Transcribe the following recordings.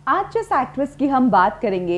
आज जिस एक्ट्रेस की हम बात करेंगे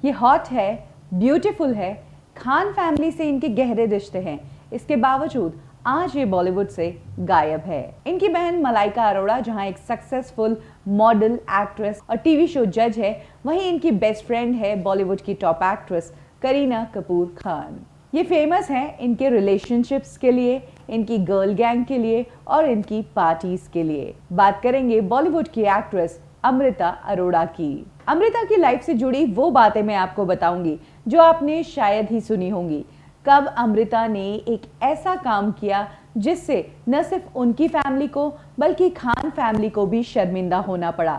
ये हॉट है, ब्यूटीफुल है, खान फैमिली से इनके गहरे रिश्ते हैं। इसके बावजूद आज ये बॉलीवुड से गायब है। इनकी बहन मलाइका अरोड़ा जहां एक सक्सेसफुल मॉडल, एक्ट्रेस और टीवी शो जज है, वहीं इनकी बेस्ट फ्रेंड है बॉलीवुड की टॉप एक्ट्रेस करीना कपूर खान। ये फेमस हैं इनके रिलेशनशिप्स के लिए, इनकी गर्ल गैंग के लिए और इनकी पार्टीज के लिए। बात करेंगे बॉलीवुड की एक्ट्रेस अमृता अरोड़ा की। अमृता की लाइफ से जुड़ी वो बातें मैं आपको बताऊंगी जो आपने शायद ही सुनी होंगी। कब अमृता ने एक ऐसा काम किया जिससे न सिर्फ उनकी फैमिली को बल्कि खान फैमिली को भी शर्मिंदा होना पड़ा।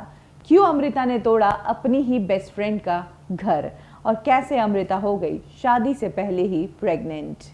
क्यों अमृता ने तोड़ा अपनी ही बेस्ट फ्रेंड का घर और कैसे अमृता हो गई शादी से पहले ही प्रेग्नेंट।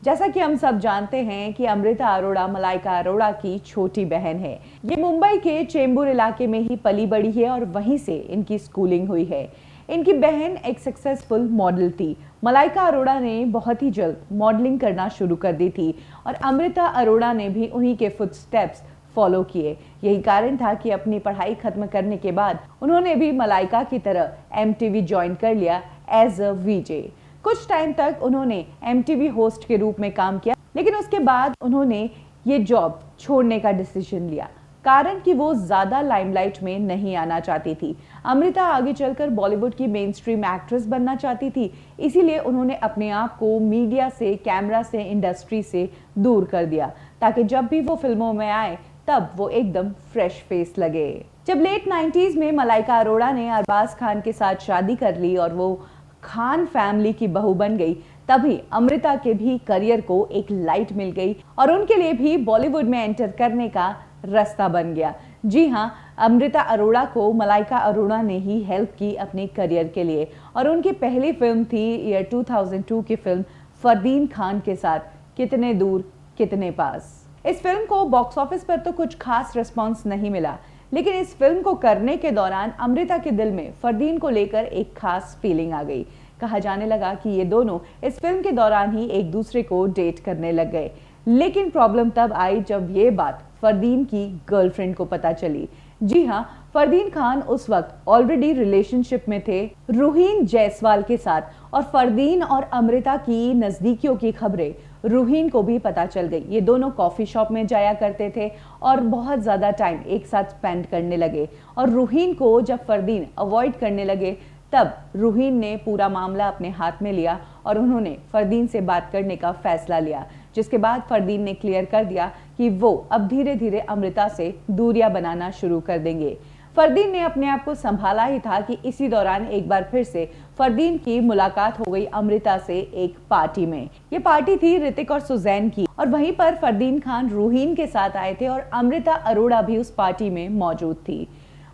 जैसा कि हम सब जानते हैं कि अमृता अरोड़ा मलाइका अरोड़ा की छोटी बहन है। ये मुंबई के चेंबूर इलाके में ही पली बड़ी है और वहीं से इनकी स्कूलिंग हुई है। इनकी बहन एक सक्सेसफुल मॉडल थी। मलाइका अरोड़ा ने बहुत ही जल्द मॉडलिंग करना शुरू कर दी थी और अमृता अरोड़ा ने भी उन्हीं के फुटस्टेप्स फॉलो किए। यही कारण था कि अपनी पढ़ाई खत्म करने के बाद उन्होंने भी मलाइका की तरह MTV ज्वाइन कर लिया एज अ VJ। कुछ टाइम तक उन्होंने MTV होस्ट के रूप में काम किया, लेकिन उसके बाद उन्होंने ये जॉब छोड़ने का डिसीजन लिया, कारण कि वो ज्यादा लाइमलाइट में नहीं आना चाहती थी। अमृता आगे चलकर बॉलीवुड की मेन स्ट्रीम एक्ट्रेस बनना चाहती थी, इसीलिए उन्होंने अपने आप को मीडिया से, कैमरा से, इंडस्ट्री से दूर कर दिया ताकि जब भी वो फिल्मों में आए तब वो एकदम फ्रेश फेस लगे। जब लेट 90s में मलाइका अरोड़ा ने अरबाज खान के साथ शादी कर ली और वो खान फैमिली की बहू बन गई, तभी अमृता के भी करियर को एक लाइट मिल गई और उनके लिए भी बॉलीवुड में एंटर करने का रास्ता बन गया। जी हाँ, अमृता अरोड़ा को मलाइका अरोड़ा ने ही हेल्प की अपने करियर के लिए और उनकी पहली फिल्म थी ईयर 2002 की फिल्म फरदीन खान के साथ कितने दूर कितने पास। इस फिल्म को बॉक्स ऑफिस पर तो कुछ खास रिस्पॉन्स नहीं मिला, लेकिन इस फिल्म को करने के दौरान अमृता के दिल में फरदीन को लेकर एक खास फीलिंग आ गई। कहा जाने लगा कि ये दोनों इस फिल्म के दौरान ही एक दूसरे को डेट करने लग गए, लेकिन प्रॉब्लम तब आई जब ये बात फरदीन की गर्लफ्रेंड को पता चली। जी हाँ, फरदीन खान उस वक्त ऑलरेडी रिलेशनशिप में थे रूहीन जायसवाल के साथ और फरदीन और अमृता की नजदीकियों की खबरें रूहीन को भी पता चल गई। ये दोनों कॉफी शॉप में जाया करते थे और बहुत ज्यादा टाइम एक साथ स्पेंड करने लगे और रूहीन को जब फरदीन अवॉइड करने लगे तब रूहीन ने पूरा मामला अपने हाथ में लिया और उन्होंने फरदीन से बात करने का फैसला लिया, जिसके बाद फरदीन ने क्लियर कर दिया कि वो अब धीरे धीरे अमृता से दूरियां बनाना शुरू कर देंगे। फरदीन ने अपने आप को संभाला ही था कि इसी दौरान एक बार फिर से फरदीन की मुलाकात हो गई अमृता से एक पार्टी में। ये पार्टी थी ऋतिक और सुजैन की और वहीं पर फरदीन खान रूहीन के साथ आए थे और अमृता अरोड़ा भी उस पार्टी में मौजूद थी।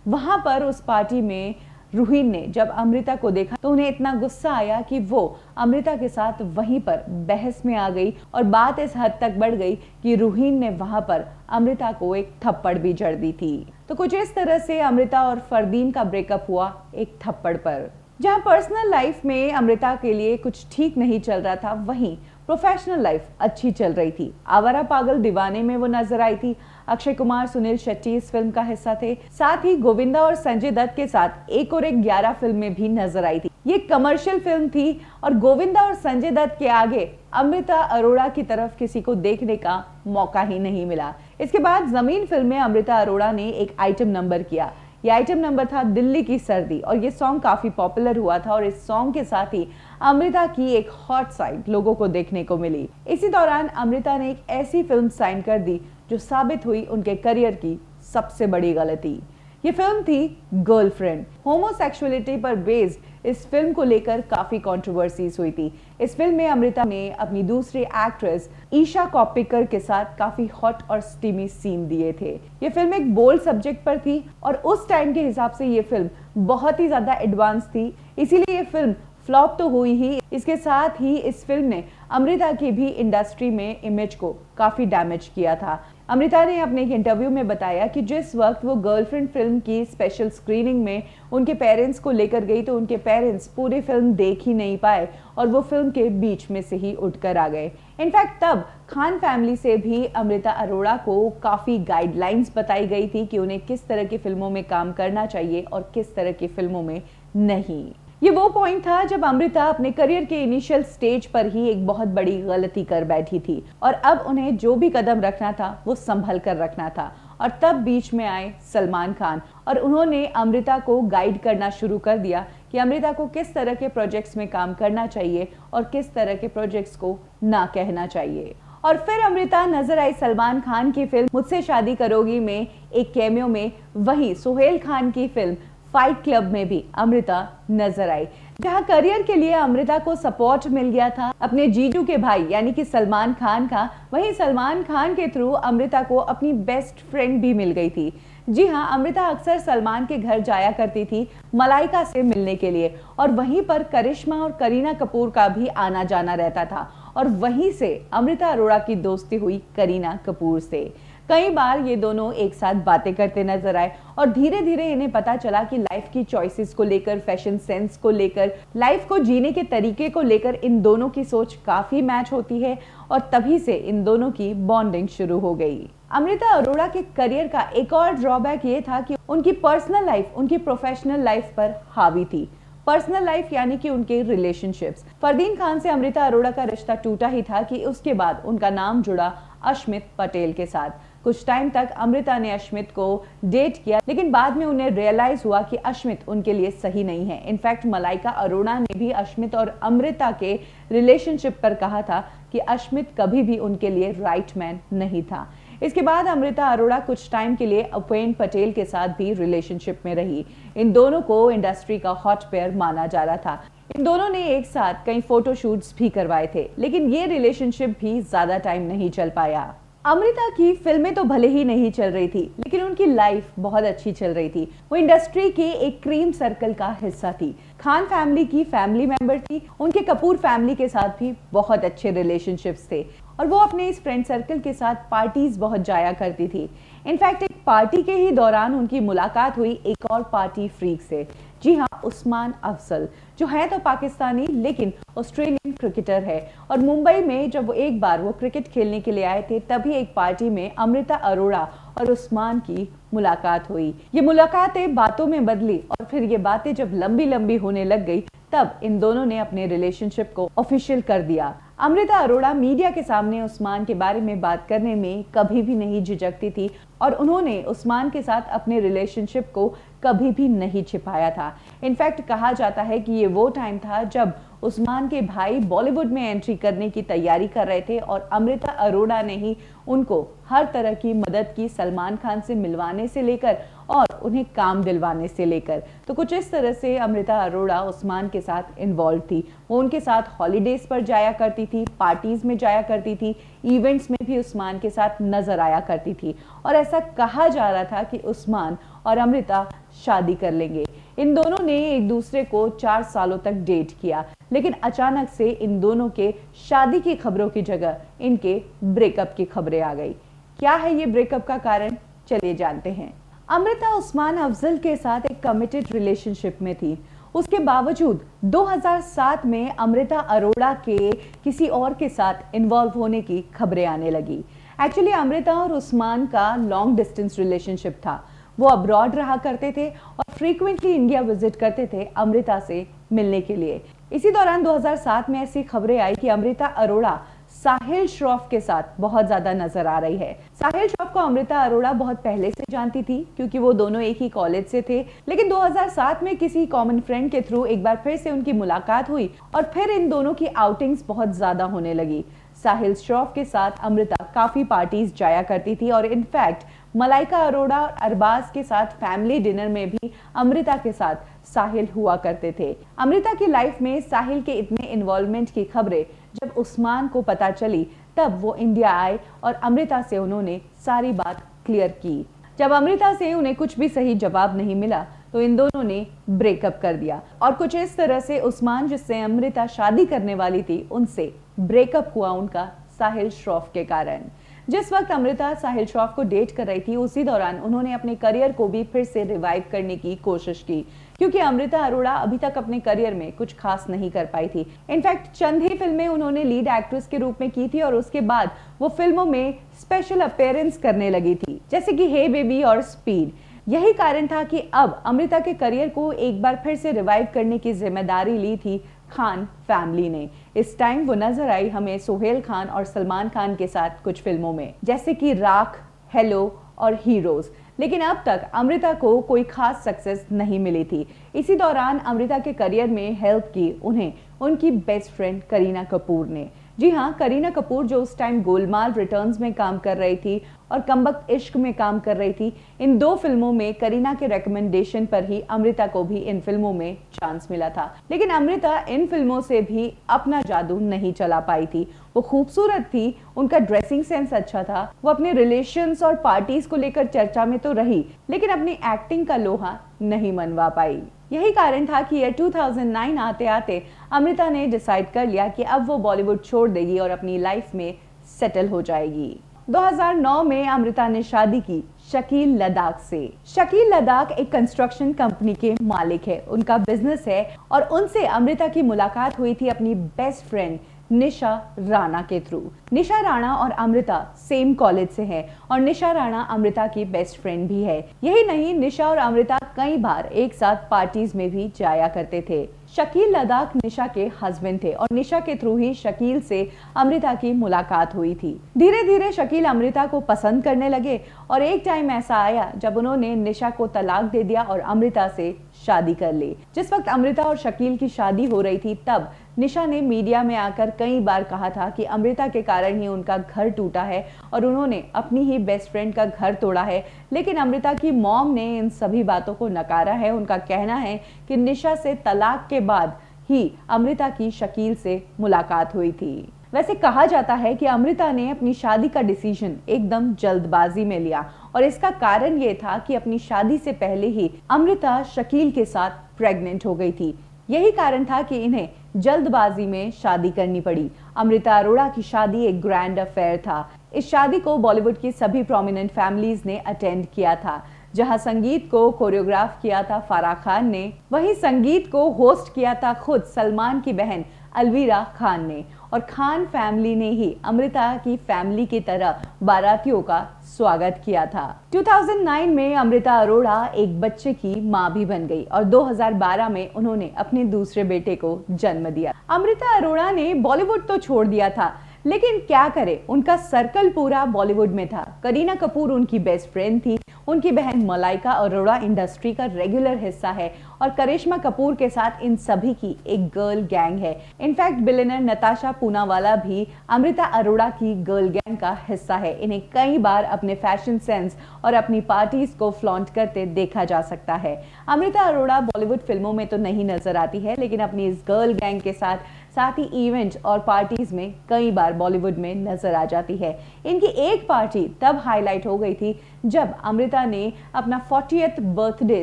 वहां पर उस पार्टी में रूहीन ने जब अमृता को देखा तो उन्हें इतना गुस्सा आया कि वो अमृता के साथ वहीं पर बहस में आ गई और बात इस हद तक बढ़ गई कि रूहीन ने वहां पर अमृता को एक थप्पड़ भी जड़ दी थी। तो कुछ इस तरह से अमृता और फरदीन का ब्रेकअप हुआ एक थप्पड़ पर। जहां पर्सनल लाइफ में अमृता के लिए कुछ ठीक नहीं चल रहा था, वहीं प्रोफेशनल लाइफ अच्छी चल रही थी। आवारा पागल दीवाने में वो नजर आई थी। अक्षय कुमार, सुनील शेट्टी इस फिल्म का हिस्सा थे। साथ ही गोविंदा और संजय दत्त के साथ एक और एक 11 फिल्में भी नजर आई थी। ये कमर्शियल फिल्म थी और गोविंदा और संजय दत्त के आगे अमृता अरोड़ा की तरफ किसी को देखने का मौका ही नहीं मिला। इसके बाद जमीन फिल्म में अमृता अरोड़ा ने एक आइटम नंबर किया। ये आइटम नंबर था दिल्ली की सर्दी और ये सॉन्ग काफी पॉपुलर हुआ था और इस सॉन्ग के साथ ही अमृता की एक हॉट साइड लोगों को देखने को मिली। इसी दौरान अमृता ने एक ऐसी फिल्म साइन कर दी जो साबित हुई उनके करियर की सबसे बड़ी गलती। ये फिल्म थी गर्लफ्रेंड। होमोसेक्सुअलिटी पर बेस्ड इस फिल्म को लेकर काफी कंट्रोवर्सीज हुई थी। इस फिल्म में अमृता ने अपनी दूसरी एक्ट्रेस ईशा कोप्पिकर के साथ काफी हॉट और स्टीमी सीन दिए थे। ये फिल्म एक बोल्ड सब्जेक्ट पर थी और उस टाइम के हिसाब से ये फिल्म बहुत ही ज्यादा एडवांस थी, इसीलिए ये फिल्म फ्लॉप तो हुई ही, इसके साथ ही इस फिल्म ने अमृता की भी इंडस्ट्री में इमेज को काफी डैमेज किया था। अमृता ने अपने एक इंटरव्यू में बताया कि जिस वक्त वो गर्लफ्रेंड फिल्म की स्पेशल स्क्रीनिंग में उनके पेरेंट्स को लेकर गई तो उनके पेरेंट्स पूरी फिल्म देख ही नहीं पाए और वो फिल्म के बीच में से ही उठकर आ गए। इनफैक्ट तब खान फैमिली से भी अमृता अरोड़ा को काफी गाइडलाइंस बताई गई थी कि उन्हें किस तरह की फिल्मों में काम करना चाहिए और किस तरह की फिल्मों में नहीं। ये वो पॉइंट था जब अमृता अपने करियर के इनिशियल स्टेज पर ही एक बहुत बड़ी गलती कर बैठी थी और अब उन्हें जो भी कदम रखना था वो संभल कर रखना था। और तब बीच में आए सलमान खान और उन्होंने अमृता को गाइड करना शुरू कर दिया कि अमृता को किस तरह के प्रोजेक्ट्स में काम करना चाहिए और किस तरह के प्रोजेक्ट्स को ना कहना चाहिए। और फिर अमृता नजर आई सलमान खान की फिल्म मुझसे शादी करोगी में एक कैमियो में, वहीं सोहेल खान की फिल्म फाइट क्लब में भी अमृता नजर आई, जहां करियर के लिए अमृता को सपोर्ट मिल गया था अपने जीजू के भाई यानी कि सलमान खान का। वहीं सलमान खान के थ्रू अमृता को अपनी बेस्ट फ्रेंड भी मिल गई थी। जी हां, अमृता अक्सर सलमान के घर जाया करती थी मलाइका से मिलने के लिए और वहीं पर करिश्मा और करीना कपूर का भी आना जाना रहता था और वहीं से अमृता अरोड़ा की दोस्ती हुई करीना कपूर से। कई बार ये दोनों एक साथ बातें करते नजर आए और धीरे धीरे इन्हें पता चला कि लाइफ की चॉइसेस को लेकर, फैशन सेंस को लेकर, लाइफ को जीने के तरीके को लेकर इन दोनों की सोच काफी मैच होती है और तभी से इन दोनों की बॉन्डिंग शुरू हो गई। अमृता अरोड़ा के करियर का एक और ड्रॉबैक ये था कि उनकी पर्सनल लाइफ उनकी प्रोफेशनल लाइफ पर हावी थी। पर्सनल लाइफ यानी कि उनके रिलेशनशिप्स। फरदीन खान से अमृता अरोड़ा का रिश्ता टूटा ही था कि उसके बाद उनका नाम जुड़ा अश्मित पटेल के साथ। कुछ टाइम तक अमृता ने अश्मित को डेट किया, लेकिन बाद में उन्हें रियलाइज हुआ कि अश्मित उनके लिए सही नहीं है। इनफैक्ट मलाइका अरोड़ा ने भी अश्मित और अमृता के रिलेशनशिप पर कहा था कि अश्मित कभी भी उनके लिए राइट मैन नहीं था। इसके बाद अमृता अरोड़ा कुछ टाइम के लिए उपेन पटेल के साथ भी रिलेशनशिप में रही। इन दोनों को इंडस्ट्री का हॉट पेयर माना जा रहा था। इन दोनों ने एक साथ कई फोटोशूट्स भी करवाए थे, लेकिन ये रिलेशनशिप भी ज्यादा टाइम नहीं चल पाया। अमृता की फिल्में तो भले ही नहीं चल रही थी, लेकिन उनकी लाइफ बहुत अच्छी चल रही थी। वो इंडस्ट्री के एक क्रीम सर्कल का हिस्सा थी। खान फैमिली की फैमिली मेंबर थी। उनके कपूर फैमिली के साथ भी बहुत अच्छे रिलेशनशिप्स थे और वो अपने इस फ्रेंड सर्कल के साथ पार्टीज बहुत जाया करती थी। इनफैक्ट एक पार्टी के ही दौरान उनकी मुलाकात हुई एक और पार्टी फ्रीक से। जी हाँ, उस्मान अफजल, जो है तो पाकिस्तानी लेकिन ऑस्ट्रेलियन क्रिकेटर है। और मुंबई में जब एक बार वो क्रिकेट खेलने के लिए आए थे, तभी एक पार्टी में अमृता अरोड़ा और उस्मान की मुलाकात हुई। ये मुलाकातें बातों में बदली और फिर ये बातें जब लंबी लंबी होने लग गई, तब इन दोनों ने अपने रिलेशनशिप को ऑफिशियल कर दिया। अमृता अरोड़ा मीडिया के सामने उस्मान के बारे में बात करने में कभी भी नहीं झिझकती थी और उन्होंने उस्मान के साथ अपने रिलेशनशिप को कभी भी नहीं छिपाया था। इनफैक्ट कहा जाता है कि ये वो टाइम था जब उस्मान के भाई बॉलीवुड में एंट्री करने की तैयारी कर रहे थे और अमृता अरोड़ा ने ही उनको हर तरह की मदद की, सलमान खान से मिलवाने से लेकर और उन्हें काम दिलवाने से लेकर। तो कुछ इस तरह से अमृता अरोड़ा उस्मान के साथ इन्वॉल्व थी। वो उनके साथ हॉलीडेज पर जाया करती थी, पार्टीज में जाया करती थी, इवेंट्स में भी उस्मान के साथ नजर आया करती थी और ऐसा कहा जा रहा था कि उस्मान और अमृता शादी कर लेंगे। इन दोनों ने एक दूसरे को 4 सालों तक डेट किया, लेकिन अचानक से इन दोनों के शादी की खबरों की जगह इनके ब्रेकअप की खबरें आ गई। क्या है ये ब्रेकअप का कारण, चलिए जानते हैं। अमृता उस्मान अफजल के साथ एक कमिटेड रिलेशनशिप में थी। उसके बावजूद 2007 में अमृता अरोड़ा के किसी और के साथ इन्वॉल्व होने की खबरें आने लगी। एक्चुअली अमृता और उस्मान का लॉन्ग डिस्टेंस रिलेशनशिप था। वो अब्रॉड रहा करते थे और फ्रीक्वेंटली इंडिया विजिट करते थे अमृता से मिलने के लिए। इसी दौरान 2007 में ऐसी खबरें आई कि अमृता अरोड़ा साहिल श्रॉफ के साथ बहुत ज्यादा नजर आ रही है। साहिल श्रॉफ को अमृता अरोड़ा बहुत पहले से जानती थी क्योंकि वो दोनों एक ही कॉलेज से थे, लेकिन 2007 में किसी कॉमन फ्रेंड के थ्रू एक बार फिर से उनकी मुलाकात हुई और फिर इन दोनों की आउटिंग्स बहुत ज्यादा होने लगी। साहिल श्रॉफ के साथ अमृता काफी पार्टीज जाया करती थी और इनफैक्ट मलाइका अरोड़ा और अरबाज के साथ फैमिली डिनर में भी अमृता के साथ साहिल हुआ करते थे। अमृता की लाइफ में साहिल के इतने इन्वॉल्वमेंट की खबरें जब उस्मान को पता चली, तब वो इंडिया आए और अमृता से उन्होंने सारी बात क्लियर की। जब अमृता से उन्हें कुछ भी सही जवाब नहीं मिला, तो इन दोनों ने ब्रेकअप कर दिया और कुछ इस तरह से उस्मान जिससे अमृता शादी करने वाली थी उनसे ब्रेकअप हुआ उनका साहिल श्रॉफ के कारण। जिस वक्त अमृता साहिल श्रॉफ को डेट कर रही थी उसी दौरान उन्होंने अपने करियर को भी फिर से रिवाइव करने की कोशिश की, क्योंकि अमृता अरोड़ा अभी तक अपने करियर में कुछ खास नहीं कर पाई थी। इनफैक्ट चंद ही फिल्में उन्होंने लीड एक्ट्रेस के रूप में की थी और उसके बाद वो फिल्मों में स्पेशल अपीयरेंस करने लगी थी, जैसे कि हे बेबी और स्पीड। यही कारण था कि अब अमृता के करियर को एक बार फिर से रिवाइव करने की जिम्मेदारी ली थी खान फैमिली ने। इस टाइम वो नजर आई हमें सोहेल खान और सलमान खान के साथ कुछ फिल्मों में, जैसे कि राख, हेलो और हीरोज। लेकिन अब तक अमृता को कोई खास सक्सेस नहीं मिली थी। इसी दौरान अमृता के करियर में हेल्प की उन्हें उनकी बेस्ट फ्रेंड करीना कपूर ने। जी हाँ, करीना कपूर जो उस टाइम गोलमाल रिटर्न्स में काम कर रही थी और कमबख्त इश्क में काम कर रही थी। इन दो फिल्मों में करीना के रिकमेंडेशन पर ही अमृता को भी इन फिल्मों में चांस मिला था। लेकिन अमृता इन फिल्मों से भी अपना जादू नहीं चला पाई थी। वो खूबसूरत थी, उनका ड्रेसिंग सेंस अच्छा था, वो अपने रिलेशंस और पार्टीज को लेकर चर्चा में तो रही, लेकिन अपनी एक्टिंग का लोहा नहीं मनवा पाई। यही कारण था कि ईयर 2009 आते आते अमृता ने डिसाइड कर लिया कि अब वो बॉलीवुड छोड़ देगी और अपनी लाइफ में सेटल हो जाएगी। 2009 में अमृता ने शादी की शकील लद्दाख से। शकील लद्दाख एक कंस्ट्रक्शन कंपनी के मालिक है, उनका बिजनेस है और उनसे अमृता की मुलाकात हुई थी अपनी बेस्ट फ्रेंड निशा राणा के थ्रू। निशा राणा और अमृता सेम कॉलेज से हैं और निशा राणा अमृता की बेस्ट फ्रेंड भी है। यही नहीं, निशा और अमृता कई बार एक साथ पार्टीज में भी जाया करते थे। शकील लद्दाख निशा के हस्बैंड थे और निशा के थ्रू ही शकील से अमृता की मुलाकात हुई थी। धीरे धीरे शकील अमृता को पसंद करने लगे और एक टाइम ऐसा आया जब उन्होंने निशा को तलाक दे दिया और अमृता से शादी कर ली। जिस वक्त अमृता और शकील की शादी हो रही थी तब निशा ने मीडिया में आकर कई बार कहा था कि अमृता के कारण ही उनका घर टूटा है और उन्होंने अपनी ही बेस्ट फ्रेंड का घर तोड़ा है। लेकिन अमृता की मॉम ने इन सभी बातों को नकारा है। उनका कहना है कि निशा से तलाक के बाद ही अमृता की शकील से मुलाकात हुई थी। वैसे कहा जाता है कि अमृता ने अपनी शादी का डिसीजन एकदम जल्दबाजी में लिया और इसका कारण ये था कि अपनी शादी से पहले ही अमृता शकील के साथ प्रेग्नेंट हो गई थी। यही कारण था कि इन्हें जल्दबाजी में शादी करनी पड़ी। अमृता अरोड़ा की शादी एक ग्रैंड अफेयर था। इस शादी को बॉलीवुड की सभी प्रोमिनेंट फैमिलीज ने अटेंड किया था। जहां संगीत को कोरियोग्राफ किया था फराह खान ने, वहीं संगीत को होस्ट किया था खुद सलमान की बहन अलवीरा खान ने और खान फैमिली ने ही अमृता की फैमिली की तरह बारातियों का स्वागत किया था। 2009 में अमृता अरोड़ा एक बच्चे की मां भी बन गई और 2012 में उन्होंने अपने दूसरे बेटे को जन्म दिया। अमृता अरोड़ा ने बॉलीवुड तो छोड़ दिया था, लेकिन क्या करे, उनका सर्कल पूरा बॉलीवुड में था। करीना कपूर उनकी बेस्ट फ्रेंड थी, उनकी बहन मलाइका अरोड़ा इंडस्ट्री का रेगुलर हिस्सा है और करिश्मा कपूर के साथ इन सभी की एक गर्ल गैंग है। इनफैक्ट बिलियनर नताशा पूनावाला भी अमृता अरोड़ा की गर्ल गैंग का हिस्सा है। इन्हें कई बार अपने फैशन सेंस और अपनी पार्टीज को फ्लॉन्ट करते देखा जा सकता है। अमृता अरोड़ा बॉलीवुड फिल्मों में तो नहीं नजर आती है, लेकिन अपनी इस गर्ल गैंग के साथ ही इवेंट और पार्टीज में कई बार बॉलीवुड में नजर आ जाती है। इनकी एक पार्टी तब हाईलाइट हो गई थी जब अमृता ने अपना 40th बर्थडे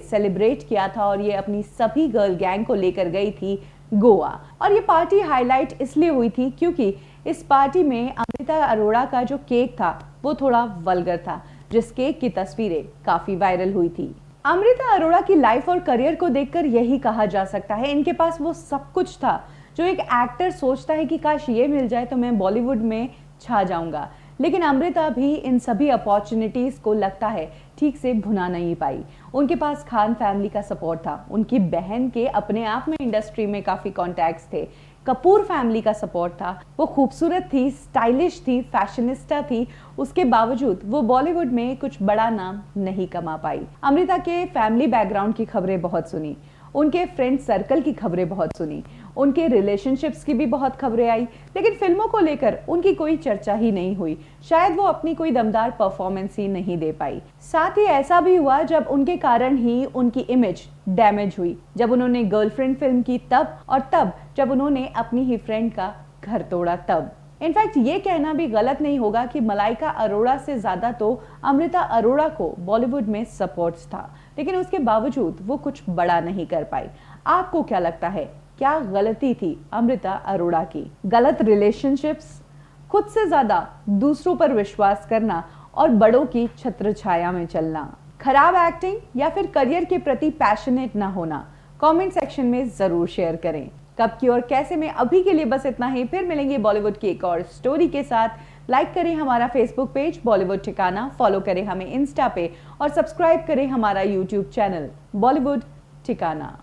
सेलिब्रेट किया था और ये अपनी सभी गर्ल गैंग को लेकर गई थी गोवा। और ये पार्टी हाईलाइट इसलिए हुई थी क्योंकि इस पार्टी में अमृता अरोड़ा का जो केक था वो थोड़ा वल्गर था, जिस केक की तस्वीरें काफी वायरल हुई थी। अमृता अरोड़ा की लाइफ और करियर को देखकर यही कहा जा सकता है, इनके पास वो सब कुछ था जो एक एक्टर सोचता है कि काश ये मिल जाए तो मैं बॉलीवुड में छा जाऊंगा। लेकिन अमृता भी इन सभी अपॉर्चुनिटीज को लगता है ठीक से भुना नहीं पाई। उनके पास खान फैमिली का सपोर्ट था, उनकी बहन के अपने आप में इंडस्ट्री में काफी कॉन्टैक्ट्स थे, कपूर फैमिली का सपोर्ट था, वो खूबसूरत थी, स्टाइलिश थी, फैशनिस्टा थी, उसके बावजूद वो बॉलीवुड में कुछ बड़ा नाम नहीं कमा पाई। अमृता के फैमिली बैकग्राउंड की खबरें बहुत सुनी, उनके फ्रेंड सर्कल की खबरें बहुत सुनी, उनके रिलेशनशिप्स की भी बहुत खबरें आई, लेकिन फिल्मों को लेकर उनकी कोई चर्चा ही नहीं हुई। शायद वो अपनी कोई दमदार परफॉर्मेंस ही नहीं दे पाई। साथ ही ऐसा भी हुआ जब उनके कारण ही उनकी इमेज डैमेज हुई, जब उन्होंने गर्लफ्रेंड फिल्म की तब, और तब जब उन्होंने अपनी ही फ्रेंड का घर तोड़ा तब। इनफैक्ट ये कहना भी गलत नहीं होगा कि मलाइका अरोड़ा से ज्यादा तो अमृता अरोड़ा को बॉलीवुड में सपोर्ट्स था। लेकिन उसके बावजूद वो कुछ बड़ा नहीं कर पाई। आपको क्या लगता है, क्या गलती थी अमृता अरोड़ा की? गलत रिलेशनशिप्स, खुद से ज्यादा दूसरों पर विश्वास करना और बड़ों की छत्र छाया में चलना, खराब एक्टिंग या फिर करियर के प्रति पैशनेट ना होना? कमेंट सेक्शन में जरूर शेयर करें। कब की और कैसे में अभी के लिए बस इतना ही। फिर मिलेंगे बॉलीवुड की एक और स्टोरी के साथ। लाइक करें हमारा फेसबुक पेज बॉलीवुड ठिकाना, फॉलो करें हमें इंस्टा पे और सब्सक्राइब करें हमारा यूट्यूब चैनल बॉलीवुड ठिकाना।